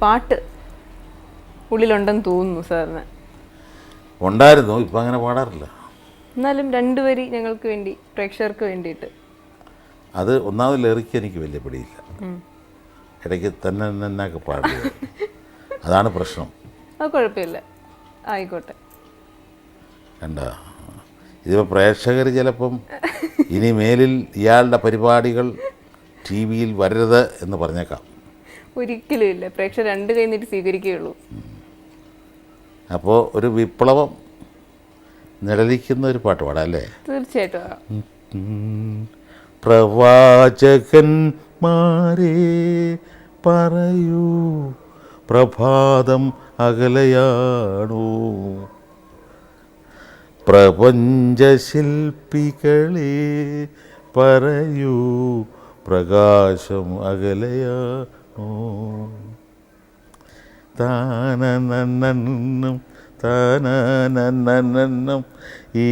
പാട്ട് ഉള്ളിലുണ്ടെന്ന് തോന്നുന്നു സാറിന്. ഉണ്ടായിരുന്നു, ഇപ്പം അങ്ങനെ പാടാറില്ല. എന്നാലും 2 വരി ഞങ്ങൾക്ക് വേണ്ടി, പ്രേക്ഷകർക്ക് വേണ്ടിയിട്ട്. അത് ഒന്നാമത് ലിറിക്ക് എനിക്ക് വലിയ പിടിയില്ല, ഇടയ്ക്ക് തന്നെ പാടുക, അതാണ് പ്രശ്നം. അത് കുഴപ്പമില്ല, ആയിക്കോട്ടെ. കണ്ട, ഇതിപ്പോൾ പ്രേക്ഷകർ ചിലപ്പം ഇനി മേലിൽ ഇയാളുടെ പരിപാടികൾ ടി വിയിൽ വരരുത് എന്ന് പറഞ്ഞേക്കാം. ഒരിക്കലും ഇല്ല, പ്രേക്ഷകർ 2 കൈ നീട്ടി സ്വീകരിക്കുകയുള്ളൂ. അപ്പോൾ ഒരു വിപ്ലവം നിഴലിക്കുന്ന ഒരു പാട്ട് പാടാം അല്ലേ? തീർച്ചയായിട്ടും. പ്രവാചകന്മാരെ പറയൂ, പ്രഭാതം അകലയാണോ, പ്രപഞ്ചശില്പികളെ പറയൂ, പ്രകാശം അകലയാണോ, താനനന്നും താനനന്നും ഈ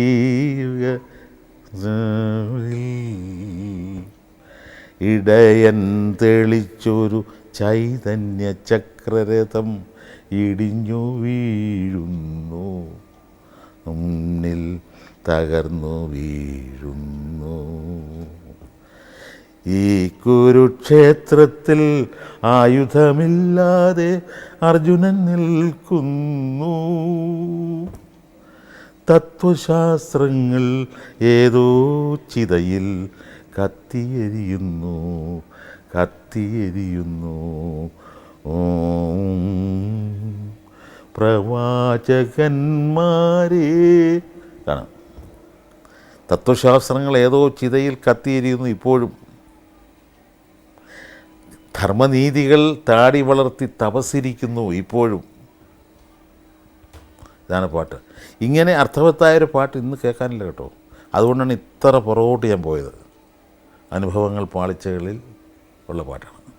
ഇടയൻ തെളിച്ചൊരു ചൈതന്യ ചക്രരഥം ഇടിഞ്ഞു വീഴുന്നു, മുന്നിൽ തകർന്നു വീഴുന്നു. ഈ കുരുക്ഷേത്രത്തിൽ ആയുധമില്ലാതെ അർജുനൻ നിൽക്കുന്നു, തത്വശാസ്ത്രങ്ങൾ ഏതോ ചിതയിൽ കത്തിയെരിയുന്നു, കത്തിയെരിയുന്നു. പ്രവാചകന്മാരെ കാണാം, തത്വശാസ്ത്രങ്ങൾ ഏതോ ചിതയിൽ കത്തിയെരിയുന്നു ഇപ്പോഴും. ധർമ്മനീതികൾ താടി വളർത്തി തപസ്സിരിക്കുന്നു ഇപ്പോഴും. ഇതാണ് പാട്ട്. ഇങ്ങനെ അർത്ഥവത്തായൊരു പാട്ട് ഇന്ന് കേൾക്കാനില്ല കേട്ടോ. അതുകൊണ്ടാണ് ഇത്ര പുറകോട്ട് ഞാൻ പോയത്. അനുഭവങ്ങൾ പാളിച്ചകളിൽ ഉള്ള പാട്ടാണ്.